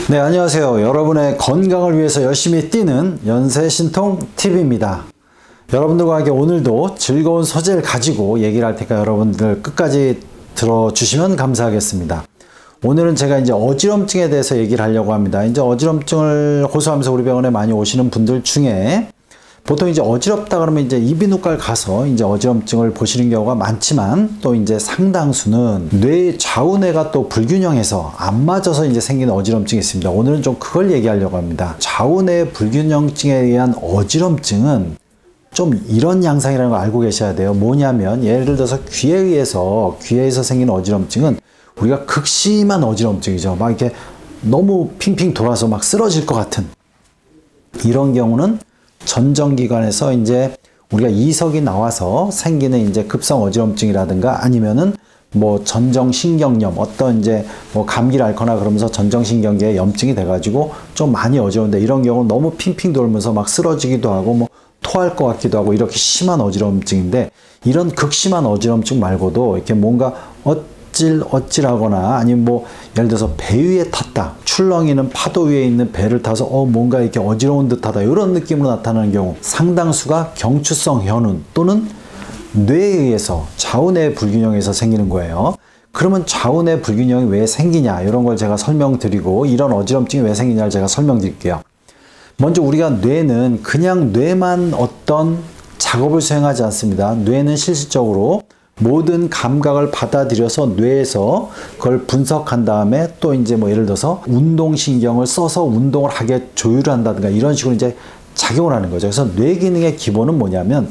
네, 안녕하세요. 여러분의 건강을 위해서 열심히 뛰는 연세신통TV입니다. 여러분들과 함께 오늘도 즐거운 소재를 가지고 얘기를 할 테니까 여러분들 끝까지 들어주시면 감사하겠습니다. 오늘은 제가 이제 어지럼증에 대해서 얘기를 하려고 합니다. 이제 어지럼증을 호소하면서 우리 병원에 많이 오시는 분들 중에 보통 이제 어지럽다 그러면 이제 이비인후과를 가서 이제 어지럼증을 보시는 경우가 많지만, 또 이제 상당수는 뇌 좌우뇌가 또 불균형해서 안 맞아서 이제 생기는 어지럼증이 있습니다. 오늘은 좀 그걸 얘기하려고 합니다. 좌우뇌 불균형증에 의한 어지럼증은 좀 이런 양상이라는 걸 알고 계셔야 돼요. 뭐냐면 예를 들어서 귀에서 생기는 어지럼증은 우리가 극심한 어지럼증이죠. 막 이렇게 너무 핑핑 돌아서 막 쓰러질 것 같은 이런 경우는 전정기관에서 이제 우리가 이석이 나와서 생기는 이제 급성 어지럼증이라든가, 아니면은 뭐 전정신경염, 어떤 이제 뭐 감기를 앓거나 그러면서 전정신경계에 염증이 돼가지고 좀 많이 어지러운데, 이런 경우는 너무 핑핑 돌면서 막 쓰러지기도 하고 뭐 토할 것 같기도 하고 이렇게 심한 어지럼증인데, 이런 극심한 어지럼증 말고도 이렇게 뭔가 어찔하거나, 아니면 뭐 예를 들어서 배 위에 탔다, 출렁이는 파도 위에 있는 배를 타서 뭔가 이렇게 어지러운 듯하다, 이런 느낌으로 나타나는 경우 상당수가 경추성 현운 또는 뇌에 의해서 좌우뇌 불균형에서 생기는 거예요. 그러면 좌우뇌 불균형이 왜 생기냐, 이런 걸 제가 설명드리고, 이런 어지럼증이 왜 생기냐를 제가 설명드릴게요. 먼저 우리가 뇌는 그냥 뇌만 어떤 작업을 수행하지 않습니다. 뇌는 실질적으로 모든 감각을 받아들여서 뇌에서 그걸 분석한 다음에 또 이제 뭐 예를 들어서 운동신경을 써서 운동을 하게 조율을 한다든가 이런 식으로 이제 작용을 하는 거죠. 그래서 뇌 기능의 기본은 뭐냐면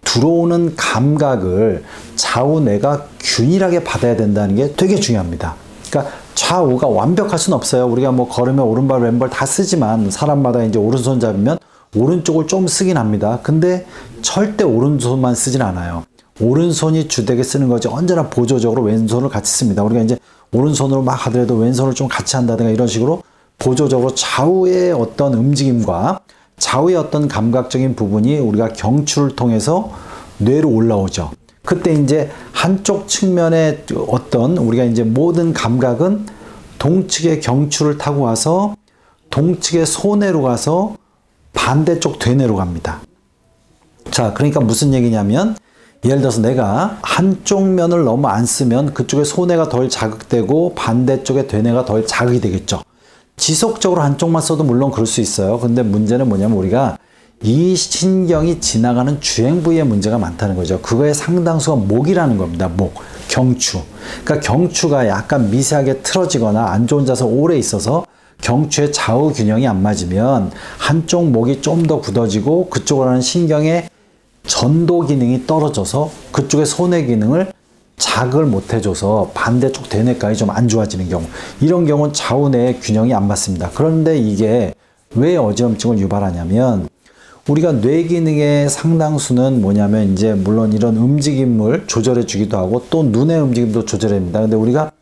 들어오는 감각을 좌우뇌가 균일하게 받아야 된다는 게 되게 중요합니다. 그러니까 좌우가 완벽할 수는 없어요. 우리가 뭐 걸으면 오른발 왼발 다 쓰지만 사람마다 이제 오른손 잡으면 오른쪽을 좀 쓰긴 합니다. 근데 절대 오른손만 쓰진 않아요. 오른손이 주되게 쓰는 거지 언제나 보조적으로 왼손을 같이 씁니다. 우리가 이제 오른손으로 막 하더라도 왼손을 좀 같이 한다든가 이런 식으로 보조적으로 좌우의 어떤 움직임과 좌우의 어떤 감각적인 부분이 우리가 경추를 통해서 뇌로 올라오죠. 그때 이제 한쪽 측면의 어떤 우리가 이제 모든 감각은 동측의 경추를 타고 와서 동측의 소뇌로 가서 반대쪽 대뇌로 갑니다. 자, 그러니까 무슨 얘기냐면 예를 들어서 내가 한쪽 면을 너무 안 쓰면 그쪽에 소뇌가 덜 자극되고 반대쪽에 대뇌가 덜 자극이 되겠죠. 지속적으로 한쪽만 써도 물론 그럴 수 있어요. 근데 문제는 뭐냐면 우리가 이 신경이 지나가는 주행 부위에 문제가 많다는 거죠. 그거의 상당수가 목이라는 겁니다. 목, 경추. 그러니까 경추가 약간 미세하게 틀어지거나 안 좋은 자세 오래 있어서 경추의 좌우 균형이 안 맞으면 한쪽 목이 좀 더 굳어지고 그쪽으로 하는 신경의 전도 기능이 떨어져서 그쪽의 소뇌 기능을 자극을 못 해줘서 반대쪽 대뇌까지 좀 안 좋아지는 경우, 이런 경우는 좌우뇌의 균형이 안 맞습니다. 그런데 이게 왜 어지럼증을 유발하냐면 우리가 뇌 기능의 상당수는 뭐냐면 이제 물론 이런 움직임을 조절해 주기도 하고 또 눈의 움직임도 조절합니다. 근데 우리가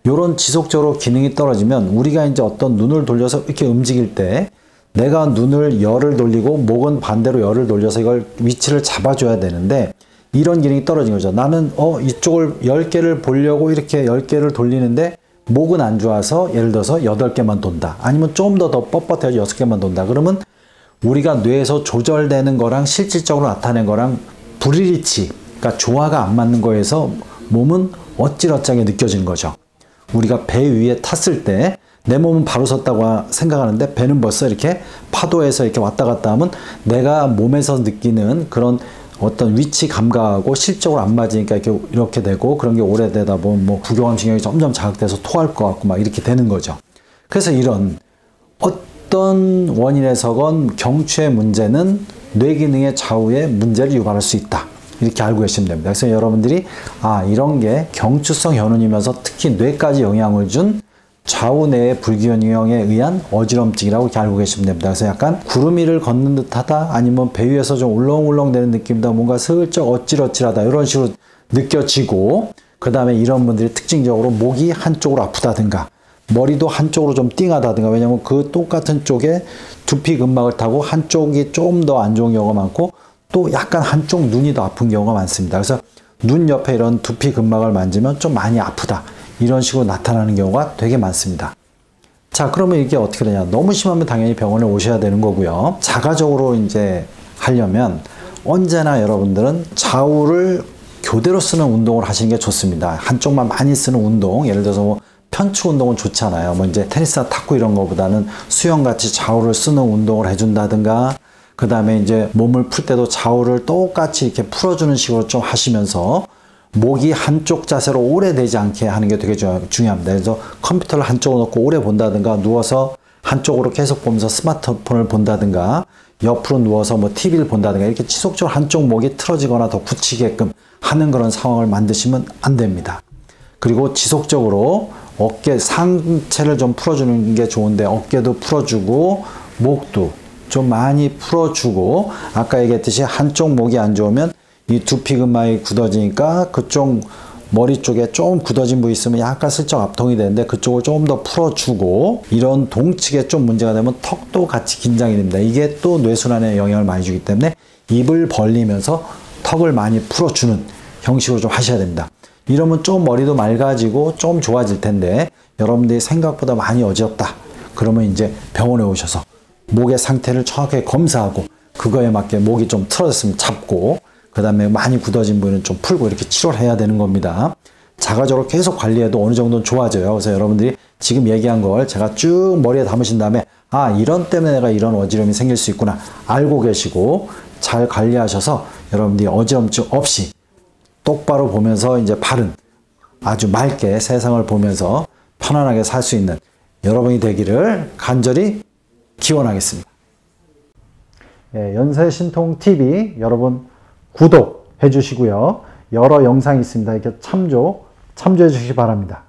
이런 지속적으로 기능이 떨어지면 우리가 이제 어떤 눈을 돌려서 이렇게 움직일 때 내가 눈을 열을 돌리고 목은 반대로 열을 돌려서 이걸 위치를 잡아줘야 되는데 이런 기능이 떨어진 거죠. 나는 이쪽을 10개를 보려고 이렇게 10개를 돌리는데 목은 안 좋아서 예를 들어서 8개만 돈다. 아니면 좀 더 뻣뻣해서 6개만 돈다. 그러면 우리가 뇌에서 조절되는 거랑 실질적으로 나타낸 거랑 불일치, 그러니까 조화가 안 맞는 거에서 몸은 어찌러찌하게 느껴지는 거죠. 우리가 배 위에 탔을 때 내 몸은 바로 섰다고 생각하는데 배는 벌써 이렇게 파도에서 이렇게 왔다 갔다 하면 내가 몸에서 느끼는 그런 어떤 위치 감각하고 실적으로 안 맞으니까 이렇게 되고, 그런 게 오래되다 보면 뭐 부교감 신경이 점점 자극돼서 토할 것 같고 막 이렇게 되는 거죠. 그래서 이런 어떤 원인에서건 경추의 문제는 뇌 기능의 좌우에 문제를 유발할 수 있다. 이렇게 알고 계시면 됩니다. 그래서 여러분들이 이런 게 경추성 현운이면서 특히 뇌까지 영향을 준 좌우뇌의 불균형에 의한 어지럼증이라고 이렇게 알고 계시면 됩니다. 그래서 약간 구름 위를 걷는 듯하다, 아니면 배 위에서 좀 울렁울렁 되는 느낌이다, 뭔가 슬쩍 어찔어찔하다 이런 식으로 느껴지고, 그 다음에 이런 분들이 특징적으로 목이 한쪽으로 아프다든가 머리도 한쪽으로 좀 띵하다든가, 왜냐면 그 똑같은 쪽에 두피 근막을 타고 한쪽이 좀 더 안 좋은 경우가 많고 또 약간 한쪽 눈이 더 아픈 경우가 많습니다. 그래서 눈 옆에 이런 두피 근막을 만지면 좀 많이 아프다, 이런 식으로 나타나는 경우가 되게 많습니다. 자, 그러면 이게 어떻게 되냐? 너무 심하면 당연히 병원에 오셔야 되는 거고요. 자가적으로 이제 하려면 언제나 여러분들은 좌우를 교대로 쓰는 운동을 하시는 게 좋습니다. 한쪽만 많이 쓰는 운동, 예를 들어서 뭐 편측 운동은 좋잖아요. 뭐 이제 테니스나 탁구 이런 거보다는 수영같이 좌우를 쓰는 운동을 해준다든가, 그 다음에 이제 몸을 풀 때도 좌우를 똑같이 이렇게 풀어주는 식으로 좀 하시면서 목이 한쪽 자세로 오래 되지 않게 하는 게 되게 중요합니다. 그래서 컴퓨터를 한쪽으로 놓고 오래 본다든가, 누워서 한쪽으로 계속 보면서 스마트폰을 본다든가, 옆으로 누워서 뭐 TV를 본다든가, 이렇게 지속적으로 한쪽 목이 틀어지거나 더 굳히게끔 하는 그런 상황을 만드시면 안 됩니다. 그리고 지속적으로 어깨 상체를 좀 풀어주는 게 좋은데, 어깨도 풀어주고 목도 좀 많이 풀어주고, 아까 얘기했듯이 한쪽 목이 안 좋으면 이 두피 근막이 굳어지니까 그쪽 머리 쪽에 좀 굳어진 부위 있으면 약간 슬쩍 압통이 되는데 그쪽을 조금 더 풀어주고, 이런 동측에 좀 문제가 되면 턱도 같이 긴장이 됩니다. 이게 또 뇌순환에 영향을 많이 주기 때문에 입을 벌리면서 턱을 많이 풀어주는 형식으로 좀 하셔야 됩니다. 이러면 좀 머리도 맑아지고 좀 좋아질 텐데, 여러분들이 생각보다 많이 어지럽다 그러면 이제 병원에 오셔서 목의 상태를 정확하게 검사하고, 그거에 맞게 목이 좀 틀어졌으면 잡고, 그 다음에 많이 굳어진 부위는 좀 풀고, 이렇게 치료를 해야 되는 겁니다. 자가적으로 계속 관리해도 어느 정도는 좋아져요. 그래서 여러분들이 지금 얘기한 걸 제가 쭉 머리에 담으신 다음에, 아, 이런 때문에 내가 이런 어지러움이 생길 수 있구나 알고 계시고 잘 관리하셔서 여러분들이 어지럼증 없이 똑바로 보면서 이제 바른, 아주 맑게 세상을 보면서 편안하게 살 수 있는 여러분이 되기를 간절히 기원하겠습니다. 예, 연세신통TV 여러분 구독해 주시고요. 여러 영상이 있습니다. 이렇게 참조해 주시기 바랍니다.